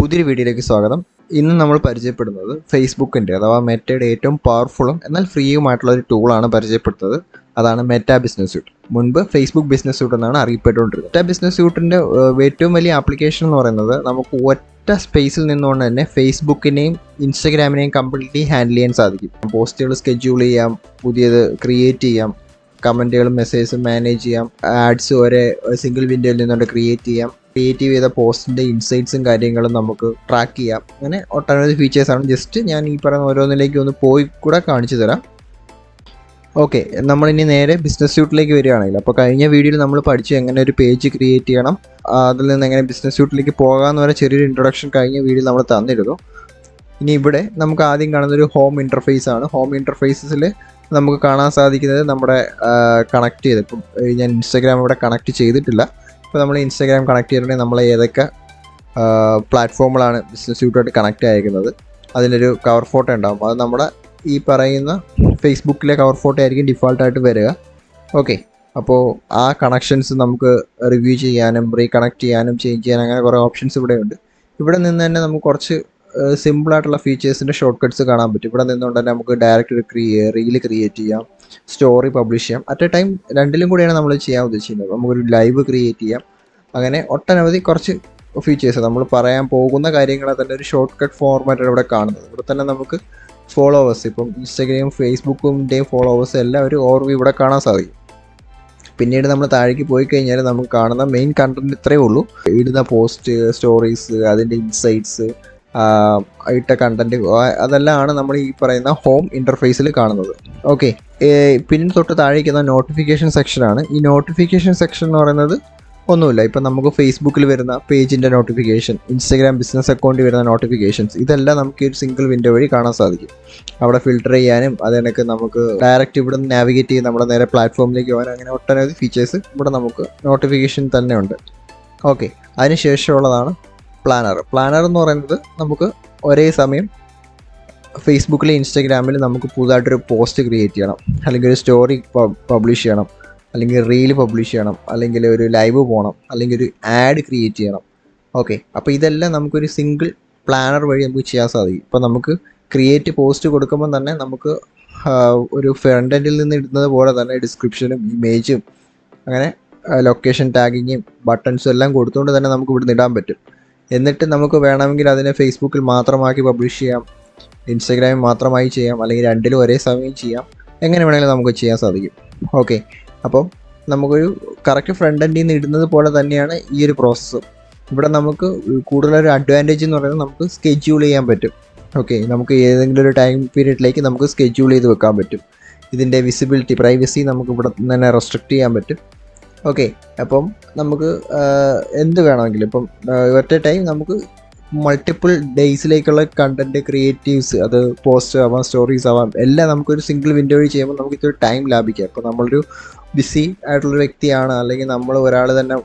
പുതിയൊരു വീഡിയോയിലേക്ക് സ്വാഗതം. ഇന്ന് നമ്മൾ പരിചയപ്പെടുന്നത് ഫേസ്ബുക്കിൻ്റെ അഥവാ മെറ്റയുടെ ഏറ്റവും പവർഫുള്ളും എന്നാൽ ഫ്രീയുമായിട്ടുള്ള ഒരു ടൂളാണ് പരിചയപ്പെടുത്തുന്നത്. അതാണ് മെറ്റ ബിസിനസ് സ്യൂട്ട്. മുൻപ് ഫേസ്ബുക്ക് ബിസിനസ് സ്യൂട്ട് എന്നാണ് അറിയപ്പെട്ടുകൊണ്ടിരുന്നത്. മെറ്റ ബിസിനസ് സ്യൂട്ടിൻ്റെ ഏറ്റവും വലിയ ആപ്ലിക്കേഷൻ എന്ന് പറയുന്നത് നമുക്ക് ഒറ്റ സ്പേസിൽ നിന്നുകൊണ്ട് തന്നെ ഫേസ്ബുക്കിനെയും ഇൻസ്റ്റഗ്രാമിനെയും കംപ്ലീറ്റ്ലി ഹാൻഡിൽ ചെയ്യാൻ സാധിക്കും. പോസ്റ്റുകൾ സ്കെഡ്യൂൾ ചെയ്യാം, പുതിയത് ക്രിയേറ്റ് ചെയ്യാം, കമൻറ്റുകളും മെസ്സേജസും മാനേജ് ചെയ്യാം, ആഡ്സ് ഒരേ സിംഗിൾ വിൻഡോയിൽ നിന്നുകൊണ്ട് ക്രിയേറ്റ് ചെയ്യാം, ക്രിയേറ്റീവ് ചെയ്ത പോസ്റ്റിൻ്റെ ഇൻസൈറ്റ്സും കാര്യങ്ങളും നമുക്ക് ട്രാക്ക് ചെയ്യാം. അങ്ങനെ ഒട്ടനവധി ഫീച്ചേഴ്സാണ്. ജസ്റ്റ് ഞാൻ ഈ പറയുന്ന ഓരോന്നിലേക്ക് ഒന്ന് പോയി കൂടെ കാണിച്ചു തരാം. ഓക്കെ, നമ്മളിനി നേരെ ബിസിനസ് സ്യൂട്ടിലേക്ക് വരികയാണെങ്കിൽ, അപ്പോൾ കഴിഞ്ഞ വീഡിയോയിൽ നമ്മൾ പഠിച്ചു എങ്ങനെ ഒരു പേജ് ക്രിയേറ്റ് ചെയ്യണം, അതിൽ നിന്ന് എങ്ങനെ ബിസിനസ് സ്യൂട്ടിലേക്ക് പോകാമെന്ന് വരെ ചെറിയൊരു ഇൻട്രൊഡക്ഷൻ കഴിഞ്ഞ വീഡിയോയിൽ നമ്മൾ തന്നിരുന്നു. ഇനി ഇവിടെ നമുക്ക് ആദ്യം കാണുന്നൊരു ഹോം ഇൻ്റർഫേസ് ആണ്. ഹോം ഇൻ്റർഫേസിൽ നമുക്ക് കാണാൻ സാധിക്കുന്നത് നമ്മുടെ കണക്ട് ചെയ്ത്, ഇപ്പം ഞാൻ ഇൻസ്റ്റാഗ്രാം ഇവിടെ കണക്ട് ചെയ്തിട്ടില്ല. ഇപ്പോൾ നമ്മൾ ഇൻസ്റ്റാഗ്രാം കണക്ട് ചെയ്തിട്ടുണ്ടെങ്കിൽ നമ്മൾ ഏതൊക്കെ പ്ലാറ്റ്ഫോമുകളാണ് ബിസിനസ് സ്യൂട്ടായിട്ട് കണക്റ്റ് ആയിരിക്കുന്നത് അതിലൊരു കവർ ഫോട്ടോ ഉണ്ടാകും. അത് നമ്മുടെ ഈ പറയുന്ന ഫേസ്ബുക്കിലെ കവർ ഫോട്ടോ ആയിരിക്കും ഡിഫോൾട്ടായിട്ട് വരിക. ഓക്കെ, അപ്പോൾ ആ കണക്ഷൻസ് നമുക്ക് റിവ്യൂ ചെയ്യാനും റീകണക്ട് ചെയ്യാനും ചേഞ്ച് ചെയ്യാനും അങ്ങനെ കുറേ ഓപ്ഷൻസ് ഇവിടെയുണ്ട്. ഇവിടെ നിന്ന് തന്നെ നമുക്ക് കുറച്ച് സിമ്പിളായിട്ടുള്ള ഫീച്ചേഴ്സിൻ്റെ ഷോർട്ട് കട്ട്സ് കാണാൻ പറ്റും. ഇവിടെ നിന്നുകൊണ്ട് തന്നെ നമുക്ക് ഡയറക്റ്റ് റീൽ ക്രിയേറ്റ് ചെയ്യാം, സ്റ്റോറി പബ്ലിഷ് ചെയ്യാം. അറ്റ് എ ടൈം രണ്ടിലും കൂടിയാണ് നമ്മൾ ചെയ്യാൻ ഉദ്ദേശിക്കുന്നത്. നമുക്കൊരു ലൈവ് ക്രിയേറ്റ് ചെയ്യാം. അങ്ങനെ ഒട്ടനവധി കുറച്ച് ഫീച്ചേഴ്സ് നമ്മൾ പറയാൻ പോകുന്ന കാര്യങ്ങളെ തന്നെ ഒരു ഷോർട്ട് കട്ട് ഫോർമാറ്റാണ് ഇവിടെ കാണുന്നത്. ഇവിടെ തന്നെ നമുക്ക് ഫോളോവേഴ്സ്, ഇപ്പം ഇൻസ്റ്റാഗ്രാമും ഫേസ്ബുക്കിൻ്റെയും ഫോളോവേഴ്സ് എല്ലാം ഒരു ഓവർവ്യൂ ഇവിടെ കാണാൻ സാധിക്കും. പിന്നീട് നമ്മൾ താഴേക്ക് പോയി കഴിഞ്ഞാൽ നമുക്ക് കാണുന്ന മെയിൻ കണ്ടന്റ് ഇത്രയേ ഉള്ളൂ. ഇടുന്ന പോസ്റ്റ്, സ്റ്റോറീസ്, അതിൻ്റെ ഇൻസൈറ്റ്സ്, ഇട്ട കണ്ടന്റ്, അതെല്ലാമാണ് നമ്മൾ ഈ പറയുന്ന ഹോം ഇൻ്റർഫേസിൽ കാണുന്നത്. ഓക്കെ, പിന്നെ തൊട്ട് താഴേക്കുന്ന നോട്ടിഫിക്കേഷൻ സെക്ഷനാണ്. ഈ നോട്ടിഫിക്കേഷൻ സെക്ഷൻ എന്ന് പറയുന്നത് ഒന്നുമില്ല. ഇപ്പം നമുക്ക് ഫേസ്ബുക്കിൽ വരുന്ന പേജിൻ്റെ നോട്ടിഫിക്കേഷൻ, ഇൻസ്റ്റാഗ്രാം ബിസിനസ് അക്കൗണ്ടിൽ വരുന്ന നോട്ടിഫിക്കേഷൻസ്, ഇതെല്ലാം നമുക്ക് ഒരു സിംഗിൾ വിൻഡോ വഴി കാണാൻ സാധിക്കും. അവിടെ ഫിൽട്ടർ ചെയ്യാനും അതിനൊക്കെ നമുക്ക് ഡയറക്റ്റ് ഇവിടെ നിന്ന് നാവിഗേറ്റ് ചെയ്ത് നമ്മുടെ നേരെ പ്ലാറ്റ്ഫോമിലേക്ക് പോകാൻ, അങ്ങനെ ഒട്ടനവധി ഫീച്ചേഴ്സ് ഇവിടെ നമുക്ക് നോട്ടിഫിക്കേഷൻ തന്നെ ഉണ്ട്. ഓക്കെ, അതിനുശേഷമുള്ളതാണ് പ്ലാനർ എന്ന് പറയുന്നത് നമുക്ക് ഒരേ സമയം ഫേസ്ബുക്കിൽ ഇൻസ്റ്റാഗ്രാമിൽ നമുക്ക് പുതുതായിട്ടൊരു പോസ്റ്റ് ക്രിയേറ്റ് ചെയ്യണം, അല്ലെങ്കിൽ ഒരു സ്റ്റോറി പബ്ലിഷ് ചെയ്യണം, അല്ലെങ്കിൽ റീൽ പബ്ലിഷ് ചെയ്യണം, അല്ലെങ്കിൽ ഒരു ലൈവ് പോകണം, അല്ലെങ്കിൽ ഒരു ആഡ് ക്രിയേറ്റ് ചെയ്യണം. ഓക്കെ, അപ്പോൾ ഇതെല്ലാം നമുക്കൊരു സിംഗിൾ പ്ലാനർ വഴി നമുക്ക് ചെയ്യാൻ സാധിക്കും. ഇപ്പോൾ നമുക്ക് ക്രിയേറ്റ് പോസ്റ്റ് കൊടുക്കുമ്പോൾ തന്നെ നമുക്ക് ഒരു ഫ്രണ്ട് എൻഡിൽ നിന്ന് ഇടുന്നത് പോലെ തന്നെ ഡിസ്ക്രിപ്ഷനും ഇമേജും അങ്ങനെ ലൊക്കേഷൻ ടാഗിങ്ങും ബട്ടൺസും എല്ലാം കൊടുത്തുകൊണ്ട് തന്നെ നമുക്ക് ഇവിടുന്ന് ഇടാൻ പറ്റും. എന്നിട്ട് നമുക്ക് വേണമെങ്കിൽ അതിനെ ഫേസ്ബുക്കിൽ മാത്രമാക്കി പബ്ലിഷ് ചെയ്യാം, ഇൻസ്റ്റാഗ്രാമിൽ മാത്രമായി ചെയ്യാം, അല്ലെങ്കിൽ രണ്ടിലും ഒരേ സമയം ചെയ്യാം. എങ്ങനെ വേണമെങ്കിലും നമുക്ക് ചെയ്യാൻ സാധിക്കും. ഓക്കെ, അപ്പം നമുക്കൊരു കറക്റ്റ് ഫ്രണ്ട് എൻഡിൽ നിന്ന് ഇടുന്നത് പോലെ തന്നെയാണ് ഈ ഒരു പ്രോസസ്സ്. ഇവിടെ നമുക്ക് കൂടുതലൊരു അഡ്വാൻറ്റേജ് എന്ന് പറയുന്നത് നമുക്ക് സ്കെഡ്യൂൾ ചെയ്യാൻ പറ്റും. ഓക്കെ, നമുക്ക് ഏതെങ്കിലും ഒരു ടൈം പീരീഡിലേക്ക് നമുക്ക് സ്കെഡ്യൂൾ ചെയ്ത് വെക്കാൻ പറ്റും. ഇതിൻ്റെ വിസിബിലിറ്റി, പ്രൈവസി നമുക്ക് ഇവിടെ തന്നെ റെസ്ട്രിക്റ്റ് ചെയ്യാൻ പറ്റും. ഓക്കെ, അപ്പം നമുക്ക് എന്ത് വേണമെങ്കിലും ഇപ്പം ഒറ്റ ടൈം നമുക്ക് മൾട്ടിപ്പിൾ ഡേയ്സിലേക്കുള്ള കണ്ടൻറ്റ് ക്രിയേറ്റീവ്സ്, അത് പോസ്റ്റ് ആവാം, സ്റ്റോറീസ് ആവാം, എല്ലാം നമുക്കൊരു സിംഗിൾ വിൻഡോ വഴി ചെയ്യുമ്പോൾ നമുക്ക് ഇതൊരു ടൈം ലാഭിക്കാം. അപ്പോൾ നമ്മളൊരു ബിസി ആയിട്ടുള്ളൊരു വ്യക്തിയാണ്, അല്ലെങ്കിൽ നമ്മൾ ഒരാൾ തന്നെ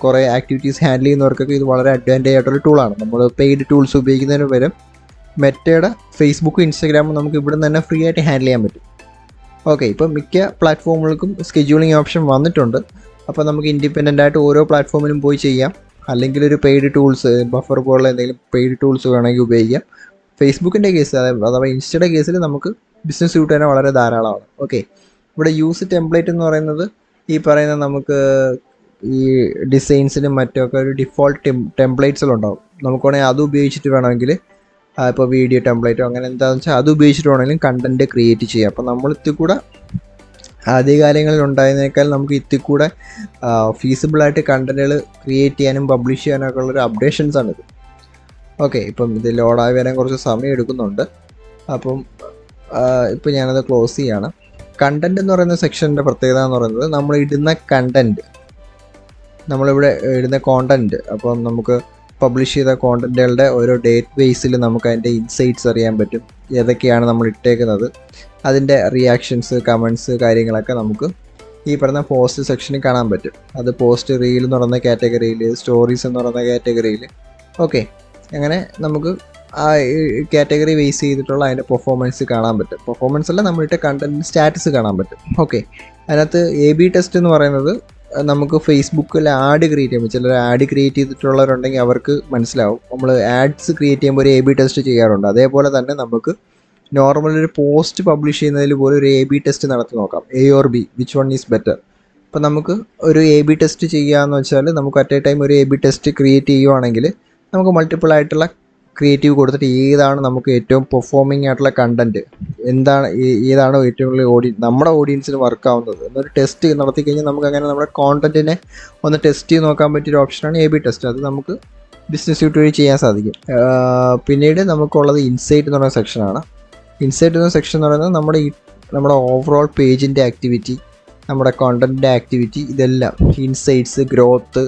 കുറേ ആക്ടിവിറ്റീസ് ഹാൻഡിൽ ചെയ്യുന്നവർക്കൊക്കെ ഇത് വളരെ അഡ്വാൻറ്റേജ് ആയിട്ടുള്ള ടൂളാണ്. നമ്മൾ പെയ്ഡ് ടൂൾസ് ഉപയോഗിക്കുന്നതിന് പകരം മെറ്റയുടെ ഫേസ്ബുക്കും ഇൻസ്റ്റാഗ്രാമും നമുക്ക് ഇവിടെ നിന്ന് തന്നെ ഫ്രീ ആയിട്ട് ഹാൻഡിൽ ചെയ്യാൻ പറ്റും. ഓക്കെ, ഇപ്പം മിക്ക പ്ലാറ്റ്ഫോമുകൾക്കും സ്കെഡ്യൂളിംഗ് ഓപ്ഷൻ വന്നിട്ടുണ്ട്. അപ്പോൾ നമുക്ക് ഇൻഡിപെൻഡൻ്റ് ആയിട്ട് ഓരോ പ്ലാറ്റ്ഫോമിലും പോയി ചെയ്യാം, അല്ലെങ്കിൽ ഒരു പെയ്ഡ് ടൂൾസ്, ബഫർ പോലുള്ള എന്തെങ്കിലും പെയ്ഡ് ടൂൾസ് വേണമെങ്കിൽ ഉപയോഗിക്കാം. ഫേസ്ബുക്കിൻ്റെ കേസ് അഥവാ ഇൻസ്റ്റയുടെ കേസിൽ നമുക്ക് ബിസിനസ് സ്യൂട്ട് തന്നെ വളരെ ധാരാളമാണ്. ഓക്കെ, ഇവിടെ യൂസ് ടെംപ്ലേറ്റ് എന്ന് പറയുന്നത് ഈ പറയുന്ന നമുക്ക് ഈ ഡിസൈൻസിനും മറ്റൊക്കെ ഒരു ഡിഫോൾട്ട് ടെംപ്ലേറ്റ്സിലുണ്ടാവും. നമുക്ക് വേണമെങ്കിൽ അത് ഉപയോഗിച്ചിട്ട് വേണമെങ്കിൽ ഇപ്പോൾ വീഡിയോ ടെംപ്ലേറ്റോ അങ്ങനെ എന്താണെന്ന് വെച്ചാൽ അത് ഉപയോഗിച്ചിട്ട് വേണമെങ്കിലും കണ്ടൻറ്റ് ക്രിയേറ്റ് ചെയ്യാം. അപ്പോൾ നമ്മൾ ഇത്തിക്കൂടെ ആദ്യകാലങ്ങളിൽ ഉണ്ടായതിനേക്കാൾ നമുക്ക് ഇത്തിക്കൂടെ ഫീസിബിളായിട്ട് കണ്ടൻറ്റുകൾ ക്രിയേറ്റ് ചെയ്യാനും പബ്ലിഷ് ചെയ്യാനൊക്കെ ഉള്ളൊരു അപ്ഡേഷൻസ് ആണിത്. ഓക്കെ, ഇപ്പം ഇത് ലോഡായി വരാൻ കുറച്ച് സമയം എടുക്കുന്നുണ്ട്. അപ്പം ഇപ്പോൾ ഞാനത് ക്ലോസ് ചെയ്യാണ്. കണ്ടൻറ്റ് എന്ന് പറയുന്ന സെക്ഷൻ്റെ പ്രത്യേകത എന്ന് പറയുന്നത് നമ്മൾ ഇടുന്ന കണ്ടൻറ്റ്, നമ്മളിവിടെ ഇടുന്ന കോണ്ടൻറ്റ്, അപ്പം നമുക്ക് പബ്ലിഷ് ചെയ്ത കോണ്ടൻറ്റുകളുടെ ഓരോ ഡേറ്റ് ബേസിൽ നമുക്ക് അതിൻ്റെ ഇൻസൈറ്റ്സ് അറിയാൻ പറ്റും, ഏതൊക്കെയാണ് നമ്മൾ ഇട്ടേക്കുന്നത്, അതിൻ്റെ റിയാക്ഷൻസ്, കമൻറ്റ്സ്, കാര്യങ്ങളൊക്കെ നമുക്ക് ഈ പറയുന്ന പോസ്റ്റ് സെക്ഷനിൽ കാണാൻ പറ്റും. അത് പോസ്റ്റ്, റീൽ എന്ന് പറയുന്ന കാറ്റഗറിയിൽ, സ്റ്റോറീസ് എന്ന് പറയുന്ന കാറ്റഗറിയിൽ. ഓക്കെ, അങ്ങനെ നമുക്ക് ആ കാറ്റഗറി ബേസ് ചെയ്തിട്ടുള്ള അതിൻ്റെ പെർഫോമൻസ് കാണാൻ പറ്റും. പെർഫോമൻസ് അല്ല, നമ്മളിട്ട് കണ്ടൻറ്റ് സ്റ്റാറ്റസ് കാണാൻ പറ്റും. ഓക്കെ, അതിനകത്ത് AB ടെസ്റ്റ് എന്ന് പറയുന്നത് നമുക്ക് ഫേസ്ബുക്കിൽ ആഡ് ക്രിയേറ്റ് ചെയ്യുമ്പോൾ ചിലർ ആഡ് ക്രിയേറ്റ് ചെയ്തിട്ടുള്ളവരുണ്ടെങ്കിൽ അവർക്ക് മനസ്സിലാവും. നമ്മൾ ആഡ്സ് ക്രിയേറ്റ് ചെയ്യുമ്പോൾ ഒരു A/B ടെസ്റ്റ് ചെയ്യാറുണ്ട്. അതേപോലെ തന്നെ നമുക്ക് നോർമൽ ഒരു പോസ്റ്റ് പബ്ലിഷ് ചെയ്യുന്നതിൽ പോലും ഒരു A/B ടെസ്റ്റ് നടത്തി നോക്കാം. A or B, which one is better. അപ്പോൾ നമുക്ക് ഒരു A/B ടെസ്റ്റ് ചെയ്യുകയെന്ന് വെച്ചാൽ നമുക്ക് അറ്റ് എ ടൈം ഒരു A/B ടെസ്റ്റ് ക്രിയേറ്റ് ചെയ്യുവാണെങ്കിൽ നമുക്ക് മൾട്ടിപ്പിൾ ആയിട്ടുള്ള ക്രിയേറ്റീവ് കൊടുത്തിട്ട് ഏതാണ് നമുക്ക് ഏറ്റവും പെർഫോമിംഗ് ആയിട്ടുള്ള കണ്ടൻറ്റ്, ഏതാണോ ഏറ്റവും കൂടുതൽ നമ്മുടെ ഓഡിയൻസിന് വർക്കാവുന്നത് എന്നൊരു ടെസ്റ്റ് നടത്തി കഴിഞ്ഞാൽ നമുക്ക് അങ്ങനെ നമ്മുടെ കോണ്ടൻറ്റിനെ ഒന്ന് ടെസ്റ്റ് ചെയ്ത് നോക്കാൻ പറ്റിയൊരു ഓപ്ഷനാണ് A/B ടെസ്റ്റ്. അത് നമുക്ക് ബിസിനസ് സ്യൂട്ട് വഴി ചെയ്യാൻ സാധിക്കും. പിന്നീട് നമുക്കുള്ളത് ഇൻസൈറ്റ് എന്ന് പറയുന്ന സെക്ഷനാണ്. ഇൻസൈറ്റ് എന്ന സെക്ഷൻ എന്ന് പറയുന്നത് നമ്മുടെ ഓവറോൾ പേജിൻ്റെ ആക്ടിവിറ്റി, നമ്മുടെ കോണ്ടൻറ്റിൻ്റെ ആക്ടിവിറ്റി, ഇതെല്ലാം ഇൻസൈറ്റ്സ്, ഗ്രോത്ത്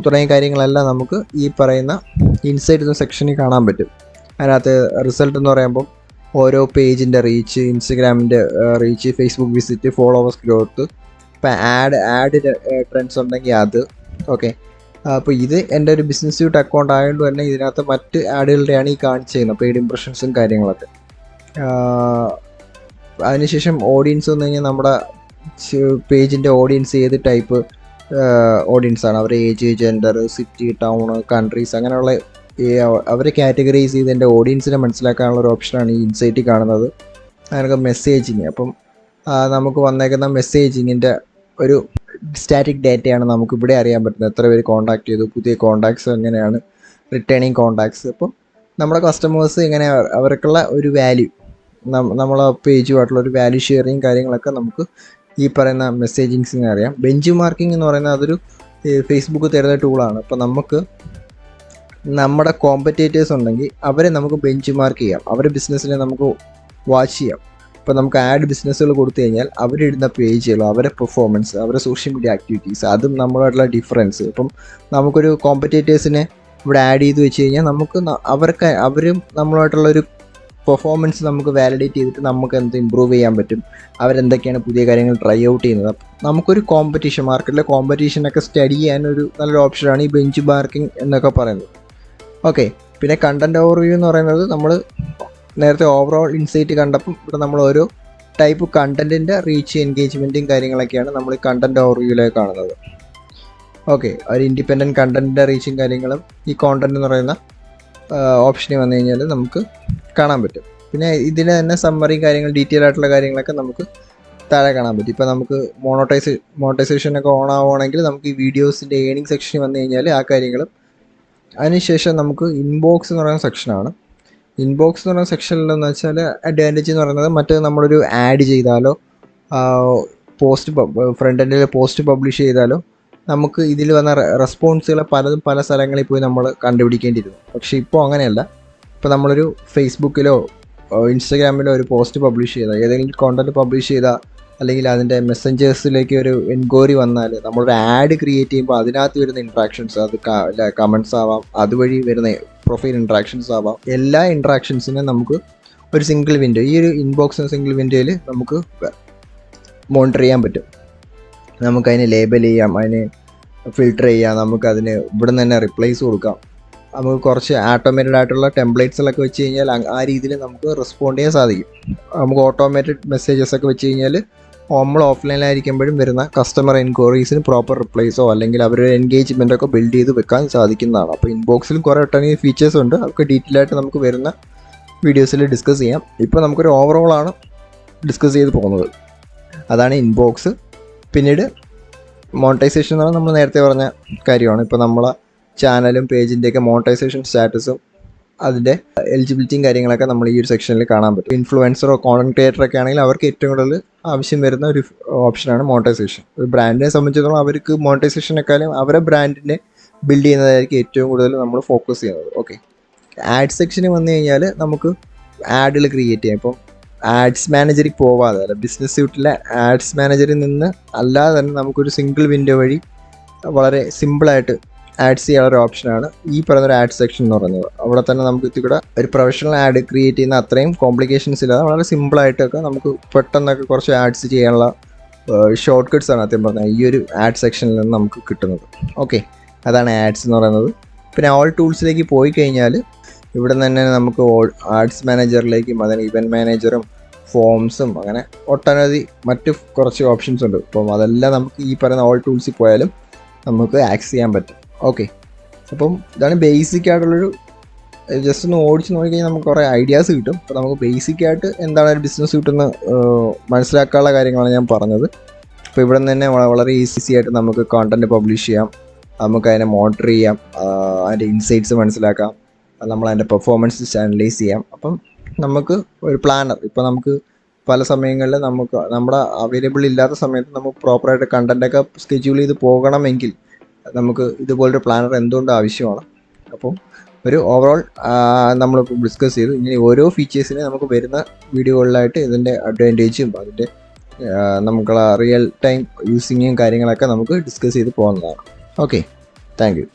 തുടങ്ങിയ കാര്യങ്ങളെല്ലാം നമുക്ക് ഈ പറയുന്ന ഇൻസൈറ്റ് എന്ന സെക്ഷനിൽ കാണാൻ പറ്റും. അതിനകത്ത് റിസൾട്ട് എന്ന് പറയുമ്പോൾ ഓരോ പേജിൻ്റെ റീച്ച്, ഇൻസ്റ്റഗ്രാമിൻ്റെ reach, Facebook visit, followers growth, ഇപ്പോൾ ആഡ് ട്രെൻഡ്സ് ഉണ്ടെങ്കിൽ അത്. ഓക്കെ, അപ്പോൾ ഇത് എൻ്റെ ഒരു ബിസിനസ് സ്യൂട്ട് അക്കൗണ്ട് ആയതുകൊണ്ട് തന്നെ ഇതിനകത്ത് മറ്റ് ആഡുകളുടെയാണ് ഈ കാണിച്ചിരുന്നത്, പെയ്ഡ് ഇംപ്രഷൻസും കാര്യങ്ങളൊക്കെ. അതിനുശേഷം ഓഡിയൻസ് വന്നു കഴിഞ്ഞാൽ നമ്മുടെ പേജിൻ്റെ ഓഡിയൻസ് ഏത് ടൈപ്പ് ഓഡിയൻസാണ്, അവരുടെ age, gender, city, town, countries, അങ്ങനെയുള്ള അവരെ കാറ്റഗറൈസ് ചെയ്ത് എൻ്റെ ഓഡിയൻസിനെ മനസ്സിലാക്കാനുള്ള ഒരു ഓപ്ഷനാണ് ഈ ഇൻസൈറ്റിൽ കാണുന്നത്. അതിനൊക്കെ മെസ്സേജിങ്, അപ്പം നമുക്ക് വന്നേക്കുന്ന മെസ്സേജിങ്ങിൻ്റെ ഒരു സ്റ്റാറ്റിക് ഡേറ്റയാണ് നമുക്കിവിടെ അറിയാൻ പറ്റുന്നത്. എത്ര പേര് കോൺടാക്ട് ചെയ്തു, പുതിയ കോൺടാക്ട്സ് എങ്ങനെയാണ്, റിട്ടേണിങ് കോൺടാക്ട്സ്. അപ്പം നമ്മുടെ കസ്റ്റമേഴ്സ് എങ്ങനെ അവർക്കുള്ള ഒരു വാല്യൂ, നമ്മളെ പേജുമായിട്ടുള്ള ഒരു വാല്യൂ ഷെയറിങ് കാര്യങ്ങളൊക്കെ നമുക്ക് ഈ പറയുന്ന മെസ്സേജിങ്സിന് അറിയാം. ബെഞ്ച് മാർക്കിംഗ് എന്ന് പറയുന്നത് അതൊരു ഫേസ്ബുക്ക് തരുന്ന ടൂളാണ്. അപ്പോൾ നമുക്ക് നമ്മുടെ കോമ്പറ്റേറ്റേഴ്സ് ഉണ്ടെങ്കിൽ അവരെ നമുക്ക് ബെഞ്ച് മാർക്ക് ചെയ്യാം, അവരുടെ ബിസിനസ്സിനെ നമുക്ക് വാച്ച് ചെയ്യാം. ഇപ്പോൾ നമുക്ക് ആഡ് ബിസിനസ്സുകൾ കൊടുത്തു കഴിഞ്ഞാൽ അവരിടുന്ന പേജുകൾ, അവരുടെ പെർഫോമൻസ്, അവരുടെ സോഷ്യൽ മീഡിയ ആക്ടിവിറ്റീസ്, അതും നമ്മളുമായിട്ടുള്ള ഡിഫറൻസ്. ഇപ്പം നമുക്കൊരു കോമ്പറ്റേറ്റേഴ്സിനെ ഇവിടെ ആഡ് ചെയ്ത് വെച്ച് കഴിഞ്ഞാൽ നമുക്ക് അവരും നമ്മളുമായിട്ടുള്ളൊരു പെർഫോമൻസ് നമുക്ക് വാലിഡേറ്റ് ചെയ്തിട്ട് നമുക്ക് എന്ത് ഇമ്പ്രൂവ് ചെയ്യാൻ പറ്റും, അവരെന്തൊക്കെയാണ് പുതിയ കാര്യങ്ങൾ ട്രൈ ഔട്ട് ചെയ്യുന്നത്. നമുക്കൊരു കോമ്പറ്റീഷൻ, മാർക്കറ്റിലെ കോമ്പറ്റീഷനൊക്കെ സ്റ്റഡി ചെയ്യാനൊരു നല്ലൊരു ഓപ്ഷനാണ് ഈ ബെഞ്ച് മാർക്കിംഗ് എന്നൊക്കെ പറയുന്നത്. ഓക്കെ, പിന്നെ കണ്ടൻറ് ഓവർവ്യൂ എന്ന് പറയുന്നത് നമ്മൾ നേരത്തെ ഓവറോൾ ഇൻസൈറ്റ് കണ്ടപ്പം ഇവിടെ നമ്മൾ ഓരോ ടൈപ്പ് കണ്ടൻറ്റിൻ്റെ റീച്ച്, എൻഗേജ്മെൻറ്റും കാര്യങ്ങളൊക്കെയാണ് നമ്മൾ ഈ കണ്ടൻറ് ഓവർവ്യൂയിലേക്ക് കാണുന്നത്. ഓക്കെ, ഒരു ഇൻഡിപെൻഡൻറ്റ് കണ്ടൻറ്റിൻ്റെ റീച്ചും കാര്യങ്ങളും ഈ കോണ്ടൻറ്റ് എന്ന് പറയുന്ന ഓപ്ഷനിൽ വന്നു കഴിഞ്ഞാൽ നമുക്ക് കാണാൻ പറ്റും. പിന്നെ ഇതിന് തന്നെ സമ്മറിയും കാര്യങ്ങൾ, ഡീറ്റെയിൽ ആയിട്ടുള്ള കാര്യങ്ങളൊക്കെ നമുക്ക് താഴെ കാണാൻ പറ്റും. ഇപ്പോൾ നമുക്ക് മോണിറ്റൈസേഷനൊക്കെ ഓൺ ആവുകയാണെങ്കിൽ നമുക്ക് ഈ വീഡിയോസിൻ്റെ ഏണിംഗ് സെക്ഷനിൽ വന്നു കഴിഞ്ഞാൽ ആ കാര്യങ്ങളും. അതിനുശേഷം നമുക്ക് ഇൻബോക്സ് എന്ന് പറയുന്ന സെക്ഷനാണ്. ഇൻബോക്സ് എന്ന് പറയുന്ന സെക്ഷനിലെന്ന് വെച്ചാൽ അഡ്വാൻറ്റേജ് എന്ന് പറയുന്നത് മറ്റേ നമ്മളൊരു ആഡ് ചെയ്താലോ ഫ്രണ്ട് എൻഡിൽ പോസ്റ്റ് പബ്ലിഷ് ചെയ്താലോ നമുക്ക് ഇതിൽ വന്ന റെസ്പോൺസുകളെ പലതും പല സ്ഥലങ്ങളിൽ പോയി നമ്മൾ കണ്ടുപിടിക്കേണ്ടിയിരുന്നു. പക്ഷേ ഇപ്പോൾ അങ്ങനെയല്ല. ഇപ്പോൾ നമ്മളൊരു ഫേസ്ബുക്കിലോ ഇൻസ്റ്റഗ്രാമിലോ ഒരു പോസ്റ്റ് പബ്ലിഷ് ചെയ്താൽ, ഏതെങ്കിലും കോണ്ടൻറ്റ് പബ്ലിഷ് ചെയ്താൽ, അല്ലെങ്കിൽ അതിൻ്റെ മെസ്സഞ്ചേഴ്സിലേക്ക് ഒരു എൻക്വയറി വന്നാൽ നമ്മളൊരു ആഡ് ക്രിയേറ്റ് ചെയ്യുമ്പോൾ അതിനകത്ത് വരുന്ന ഇൻട്രാക്ഷൻസ്, അത് കമൻറ്റ്സ് ആവാം, അതുവഴി വരുന്ന പ്രൊഫൈൽ ഇൻട്രാക്ഷൻസ് ആവാം, എല്ലാ ഇൻട്രാക്ഷൻസിനും നമുക്ക് ഒരു സിംഗിൾ വിൻഡോ, ഈ ഒരു ഇൻബോക്സ് സിംഗിൾ വിൻഡോയിൽ നമുക്ക് മോണിറ്റർ ചെയ്യാൻ പറ്റും. നമുക്കതിന് ലേബൽ ചെയ്യാം, അതിന് ഫിൽട്ടർ ചെയ്യാം, നമുക്കതിന് ഇവിടെ നിന്ന് തന്നെ റിപ്ലൈസ് കൊടുക്കാം. നമുക്ക് കുറച്ച് ആട്ടോമേറ്റഡ് ആയിട്ടുള്ള ടെംപ്ലേറ്റ്സിലൊക്കെ വെച്ച് കഴിഞ്ഞാൽ ആ രീതിയിൽ നമുക്ക് റെസ്പോണ്ട് ചെയ്യാൻ സാധിക്കും. നമുക്ക് ഓട്ടോമേറ്റഡ് മെസ്സേജസ് ഒക്കെ വെച്ച് കഴിഞ്ഞാൽ നമ്മൾ ഓഫ്ലൈനിലായിരിക്കുമ്പോഴും വരുന്ന കസ്റ്റമർ എൻക്വയറീസിന് പ്രോപ്പർ റിപ്ലൈസോ അല്ലെങ്കിൽ അവരുടെ എൻഗേജ്മെൻ്റ് ഒക്കെ ബിൽഡ് ചെയ്ത് വെക്കാൻ സാധിക്കുന്നതാണ്. അപ്പോൾ ഇൻബോക്സിൽ കുറേ ഒട്ടനവധി ഫീച്ചേഴ്സ് ഉണ്ട്. അതൊക്കെ ഡീറ്റെയിൽ ആയിട്ട് നമുക്ക് വരുന്ന വീഡിയോസിൽ ഡിസ്കസ് ചെയ്യാം. ഇപ്പോൾ നമുക്കൊരു ഓവറോളാണ് ഡിസ്കസ് ചെയ്ത് പോകുന്നത്, അതാണ് ഇൻബോക്സ്. പിന്നീട് മോണിറ്റൈസേഷൻ എന്ന് പറഞ്ഞാൽ നമ്മൾ നേരത്തെ പറഞ്ഞ കാര്യമാണ്. ഇപ്പോൾ നമ്മളെ ചാനലും പേജിൻ്റെയൊക്കെ മോണിറ്റൈസേഷൻ സ്റ്റാറ്റസും അതിൻ്റെ എലിജിബിലിറ്റിയും കാര്യങ്ങളൊക്കെ നമ്മൾ ഈ ഒരു സെക്ഷനിൽ കാണാൻ പറ്റും. ഇൻഫ്ലുവൻസറോ കോണ്ടന്റ് ക്രിയേറ്ററൊക്കെ ആണെങ്കിൽ അവർക്ക് ഏറ്റവും കൂടുതൽ ആവശ്യം വരുന്ന ഒരു ഓപ്ഷനാണ് മോണിറ്റൈസേഷൻ. ഒരു ബ്രാൻഡിനെ സംബന്ധിച്ചിടത്തോളം അവർക്ക് മോണിറ്റൈസേഷനേക്കാളും അവരുടെ ബ്രാൻഡിനെ ബിൽഡ് ചെയ്യുന്നതായിരിക്കും ഏറ്റവും കൂടുതൽ നമ്മൾ ഫോക്കസ് ചെയ്യുന്നത്. ഓക്കെ, ആഡ് സെക്ഷന് വന്നു കഴിഞ്ഞാൽ നമുക്ക് ആഡുകൾ ക്രിയേറ്റ് ചെയ്യാം. ഇപ്പം ആഡ്സ് മാനേജറിൽ പോവാതെ, അല്ല ബിസിനസ് സ്യൂട്ടിലെ ആഡ്സ് മാനേജറിൽ നിന്ന് അല്ലാതെ തന്നെ നമുക്കൊരു സിംഗിൾ വിൻഡോ വഴി വളരെ സിമ്പിളായിട്ട് ആഡ്സ് ചെയ്യാനുള്ള ഒരു ഓപ്ഷനാണ് ഈ പറയുന്നൊരു ആഡ് സെക്ഷൻ എന്ന് പറയുന്നത്. അവിടെ തന്നെ നമുക്ക് ഇതിലൂടെ ഒരു പ്രൊഫഷണൽ ആഡ് ക്രിയേറ്റ് ചെയ്യുന്ന അത്രയും കോംപ്ലിക്കേഷൻസ് ഇല്ലാതെ വളരെ സിമ്പിളായിട്ടൊക്കെ നമുക്ക് പെട്ടെന്നൊക്കെ കുറച്ച് ആഡ്സ് ചെയ്യാനുള്ള ഷോർട്ട് കട്ട്സ് ആണ് ആദ്യം പറഞ്ഞത് ഈ ഒരു ആഡ് സെക്ഷനിൽ നിന്ന് നമുക്ക് കിട്ടുന്നത്. ഓക്കെ, അതാണ് ആഡ്സ് എന്ന് പറയുന്നത്. പിന്നെ ഓൾ ടൂൾസിലേക്ക് പോയി കഴിഞ്ഞാൽ ഇവിടെ നിന്ന് തന്നെ നമുക്ക് ആഡ്സ് മാനേജറിലേക്കും അതിന് ഇവൻറ്റ് മാനേജറും ഫോംസും അങ്ങനെ ഒട്ടനവധി മറ്റ് കുറച്ച് ഓപ്ഷൻസ് ഉണ്ട്. അപ്പം അതെല്ലാം നമുക്ക് ഈ പറയുന്ന ഓൾ ടൂൾസിൽ പോയാലും നമുക്ക് ആക്സസ് ചെയ്യാൻ പറ്റും. ഓക്കെ, അപ്പം ഇതാണ് ബേസിക് ആയിട്ടുള്ളൊരു, ജസ്റ്റ് ഒന്ന് ഓടിച്ച് നോക്കിക്കഴിഞ്ഞാൽ നമുക്ക് കുറേ ഐഡിയാസ് കിട്ടും. അപ്പോൾ നമുക്ക് ബേസിക് ആയിട്ട് എന്താണ് ഒരു ബിസിനസ് കിട്ടുന്ന മനസ്സിലാക്കാനുള്ള കാര്യങ്ങളാണ് ഞാൻ പറഞ്ഞത്. അപ്പോൾ ഇവിടെ നിന്ന് തന്നെ വളരെ ഈസി ആയിട്ട് നമുക്ക് കോണ്ടന്റ് പബ്ലിഷ് ചെയ്യാം, നമുക്ക് അതിനെ മോണിറ്റർ ചെയ്യാം, അതിൻ്റെ ഇൻസൈറ്റ്സ് മനസ്സിലാക്കാം, നമ്മൾ അതിൻ്റെ പെർഫോമൻസ് അനലൈസ് ചെയ്യാം. അപ്പം നമുക്ക് ഒരു പ്ലാനർ, ഇപ്പോൾ നമുക്ക് പല സമയങ്ങളിൽ നമുക്ക് നമ്മുടെ അവൈലബിൾ ഇല്ലാത്ത സമയത്ത് നമുക്ക് പ്രോപ്പറായിട്ട് കണ്ടൻറ്റൊക്കെ സ്കെഡ്യൂൾ ചെയ്ത് പോകണമെങ്കിൽ നമുക്ക് ഇതുപോലൊരു പ്ലാനർ എന്തുകൊണ്ട് ആവശ്യമാണ്. അപ്പം ഒരു ഓവറോൾ നമ്മളിപ്പോൾ ഡിസ്കസ് ചെയ്തു. ഇനി ഓരോ ഫീച്ചേഴ്സിനെ നമുക്ക് വരുന്ന വീഡിയോകളിലായിട്ട് ഇതിൻ്റെ അഡ്വാൻറ്റേജും അതിൻ്റെ നമുക്കുള്ള റിയൽ ടൈം യൂസിങ്ങും കാര്യങ്ങളൊക്കെ നമുക്ക് ഡിസ്കസ് ചെയ്ത് പോകുന്നതാണ്. Okay, thank you.